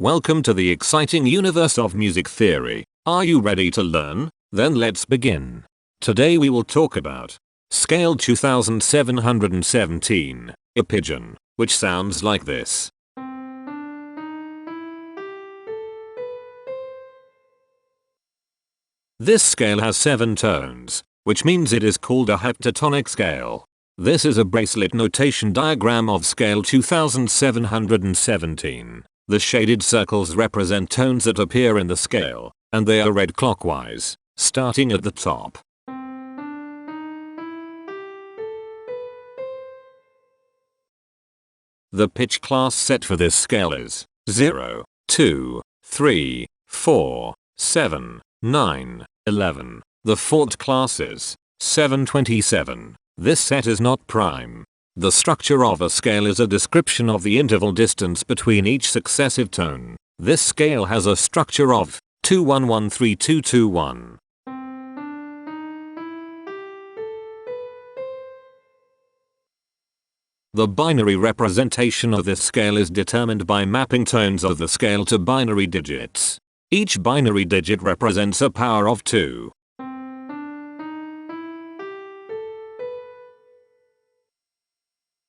Welcome to the exciting universe of music theory. Are you ready to learn? Then let's begin. Today we will talk about scale 2717, Epygian, which sounds like this. This scale has 7 tones, which means it is called a heptatonic scale. This is a bracelet notation diagram of scale 2717. The shaded circles represent tones that appear in the scale, and they are read clockwise, starting at the top. The pitch class set for this scale is 0, 2, 3, 4, 7, 9, 11. The fourth class is 727. This set is not prime. The structure of a scale is a description of the interval distance between each successive tone. This scale has a structure of 21132221. The binary representation of this scale is determined by mapping tones of the scale to binary digits. Each binary digit represents a power of 2.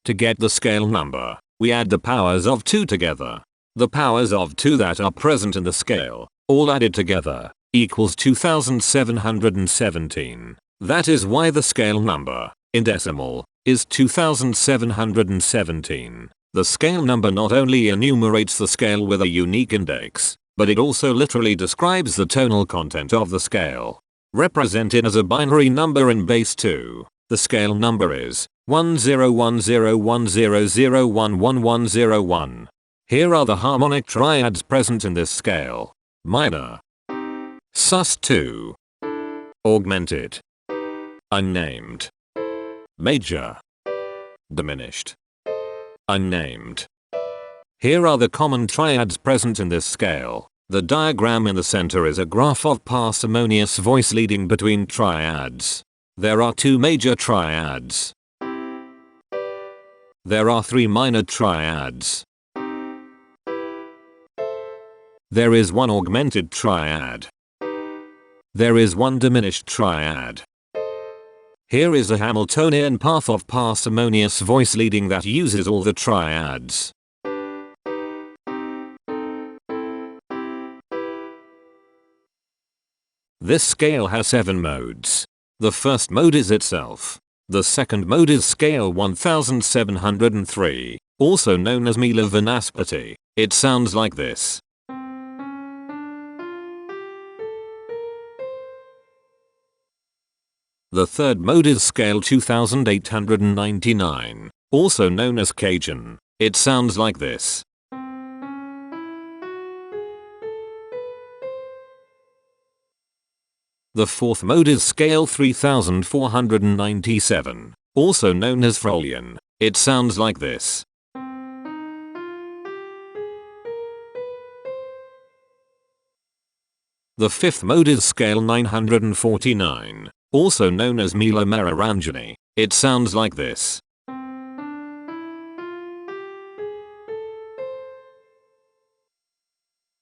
To get the scale number, we add the powers of 2 together. The powers of 2 that are present in the scale, all added together, equals 2717. That is why the scale number, in decimal, is 2717. The scale number not only enumerates the scale with a unique index, but it also literally describes the tonal content of the scale. Represented as a binary number in base 2, the scale number is 101010011101. Here are the harmonic triads present in this scale. Minor, sus2, augmented, unnamed, major, diminished, unnamed. Here are the common triads present in this scale. The diagram in the center is a graph of parsimonious voice leading between triads. There are 2 major triads. There are 3 minor triads. There is 1 augmented triad. There is 1 diminished triad. Here is a Hamiltonian path of parsimonious voice leading that uses all the triads. This scale has 7 modes. The first mode is itself. The second mode is scale 1703, also known as Mila Vanaspati. It sounds like this. The third mode is scale 2899, also known as Cajun. It sounds like this. The fourth mode is scale 3497, also known as Frolian. It sounds like this. The fifth mode is scale 949, also known as Mila Mararanjani. It sounds like this.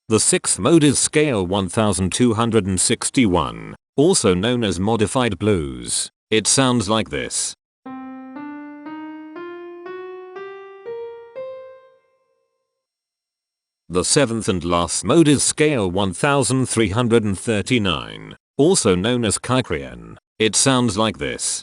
The sixth mode is scale 1261, also known as modified blues. It sounds like this. The seventh and last mode is scale 1339, also known as Kykrian. It sounds like this.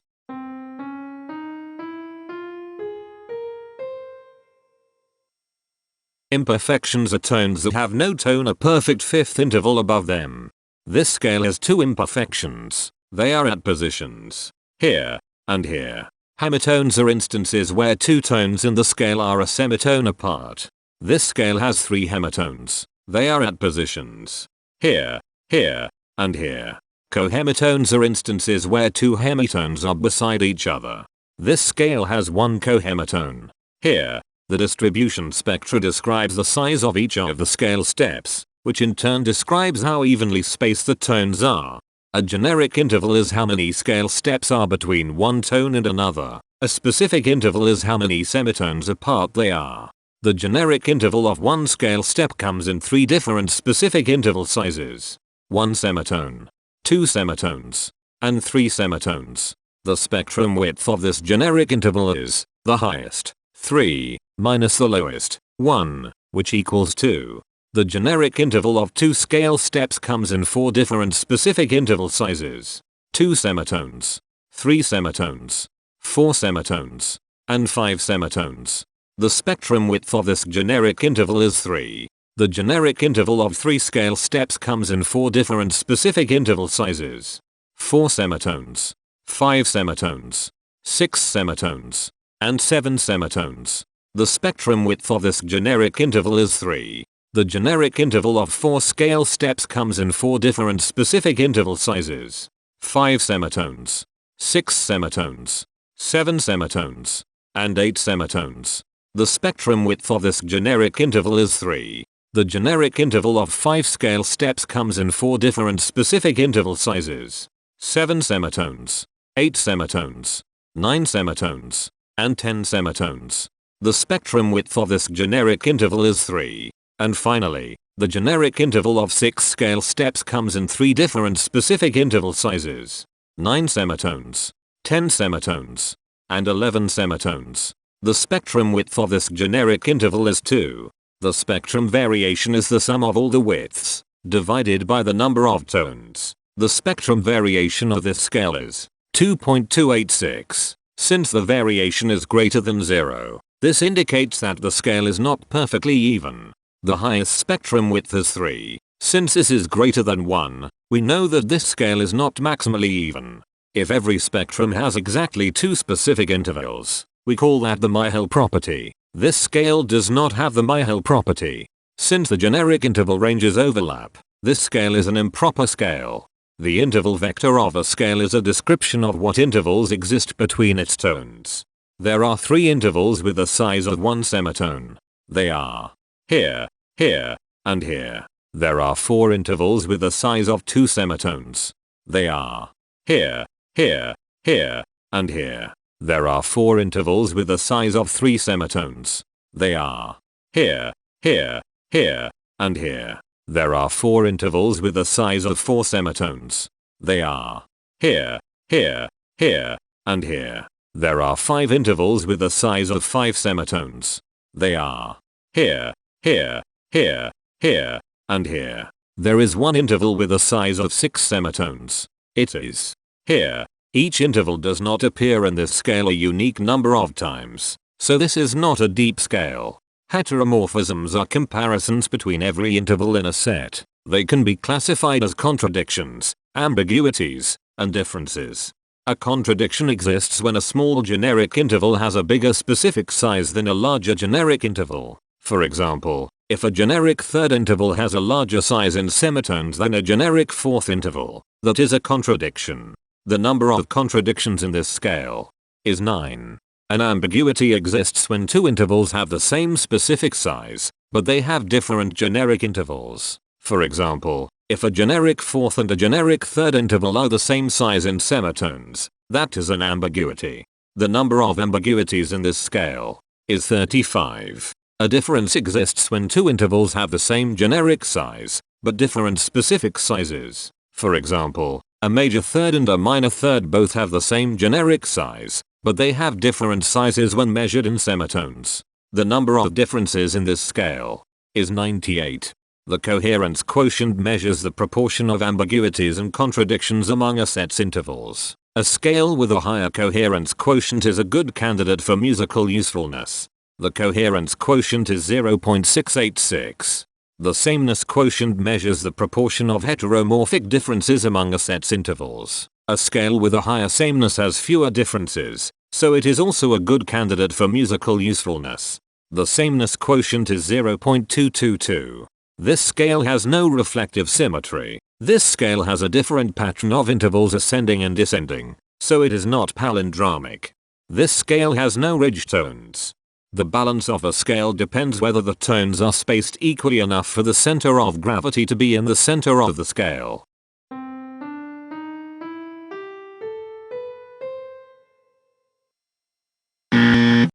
Imperfections are tones that have no tone, a perfect fifth interval above them. This scale has 2 imperfections. They are at positions here and here. Hemitones are instances where 2 tones in the scale are a semitone apart. This scale has 3 hemitones. They are at positions here, here, and here. Cohemitones are instances where 2 hemitones are beside each other. This scale has 1 cohemitone here. The distribution spectra describes the size of each of the scale steps, which in turn describes how evenly spaced the tones are. A generic interval is how many scale steps are between one tone and another. A specific interval is how many semitones apart they are. The generic interval of one scale step comes in 3 different specific interval sizes. 1 semitone, 2 semitones, and 3 semitones. The spectrum width of this generic interval is the highest, 3, minus the lowest, 1, which equals 2. The generic interval of 2 scale steps comes in 4 different specific interval sizes. 2 semitones, 3 semitones, 4 semitones, and 5 semitones. The spectrum width of this generic interval is 3. The generic interval of 3 scale steps comes in 4 different specific interval sizes. 4 semitones, 5 semitones, 6 semitones, and 7 semitones. The spectrum width of this generic interval is 3. The generic interval of 4 scale steps comes in 4 different specific interval sizes. 5 semitones, 6 semitones, 7 semitones, and 8 semitones. The spectrum width of this generic interval is 3. The generic interval of 5 scale steps comes in 4 different specific interval sizes. 7 semitones, 8 semitones, 9 semitones, and 10 semitones. The spectrum width of this generic interval is 3. And finally, the generic interval of 6 scale steps comes in 3 different specific interval sizes. 9 semitones, 10 semitones, and 11 semitones. The spectrum width of this generic interval is 2. The spectrum variation is the sum of all the widths, divided by the number of tones. The spectrum variation of this scale is 2.286. Since the variation is greater than 0, this indicates that the scale is not perfectly even. The highest spectrum width is 3. Since this is greater than 1, we know that this scale is not maximally even. If every spectrum has exactly 2 specific intervals, we call that the Myhill property. This scale does not have the Myhill property. Since the generic interval ranges overlap, this scale is an improper scale. The interval vector of a scale is a description of what intervals exist between its tones. There are 3 intervals with the size of 1 semitone. They are here, here, and here. There are 4 intervals with the size of 2 semitones. They are here, here, here, and here. There are 4 intervals with the size of 3 semitones. They are here, here, here, and here. There are 4 intervals with the size of 4 semitones. They are here, here, here, and here. There are 5 intervals with the size of 5 semitones. They are here, here, here, here, and here. There is 1 interval with a size of 6 semitones. It is here. Each interval does not appear in this scale a unique number of times, so this is not a deep scale. Heteromorphisms are comparisons between every interval in a set. They can be classified as contradictions, ambiguities, and differences. A contradiction exists when a small generic interval has a bigger specific size than a larger generic interval. For example, if a generic third interval has a larger size in semitones than a generic fourth interval, that is a contradiction. The number of contradictions in this scale is 9. An ambiguity exists when 2 intervals have the same specific size, but they have different generic intervals. For example, if a generic fourth and a generic third interval are the same size in semitones, that is an ambiguity. The number of ambiguities in this scale is 35. A difference exists when 2 intervals have the same generic size, but different specific sizes. For example, a major third and a minor third both have the same generic size, but they have different sizes when measured in semitones. The number of differences in this scale is 98. The coherence quotient measures the proportion of ambiguities and contradictions among a set's intervals. A scale with a higher coherence quotient is a good candidate for musical usefulness. The coherence quotient is 0.686. The sameness quotient measures the proportion of heteromorphic differences among a set's intervals. A scale with a higher sameness has fewer differences, so it is also a good candidate for musical usefulness. The sameness quotient is 0.222. This scale has no reflective symmetry. This scale has a different pattern of intervals ascending and descending, so it is not palindromic. This scale has no ridge tones. The balance of a scale depends whether the tones are spaced equally enough for the center of gravity to be in the center of the scale.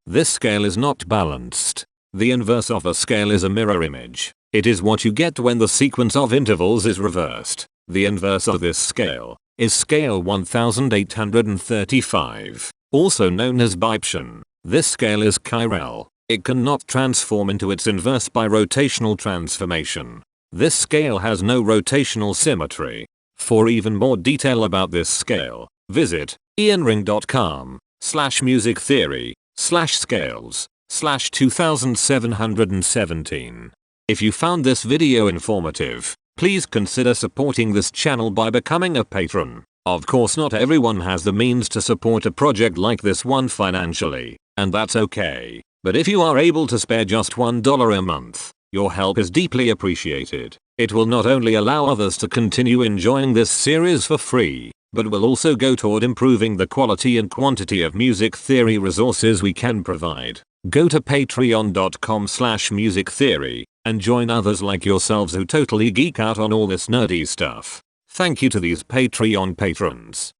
This scale is not balanced. The inverse of a scale is a mirror image. It is what you get when the sequence of intervals is reversed. The inverse of this scale is scale 1835, also known as Epygian. This scale is chiral. It cannot transform into its inverse by rotational transformation. This scale has no rotational symmetry. For even more detail about this scale, visit ianring.com/musictheory/scales/2717. If you found this video informative, please consider supporting this channel by becoming a patron. Of course, not everyone has the means to support a project like this one financially, and that's okay. But if you are able to spare just $1 a month, your help is deeply appreciated. It will not only allow others to continue enjoying this series for free, but will also go toward improving the quality and quantity of music theory resources we can provide. Go to patreon.com/musictheory and join others like yourselves who totally geek out on all this nerdy stuff. Thank you to these Patreon patrons.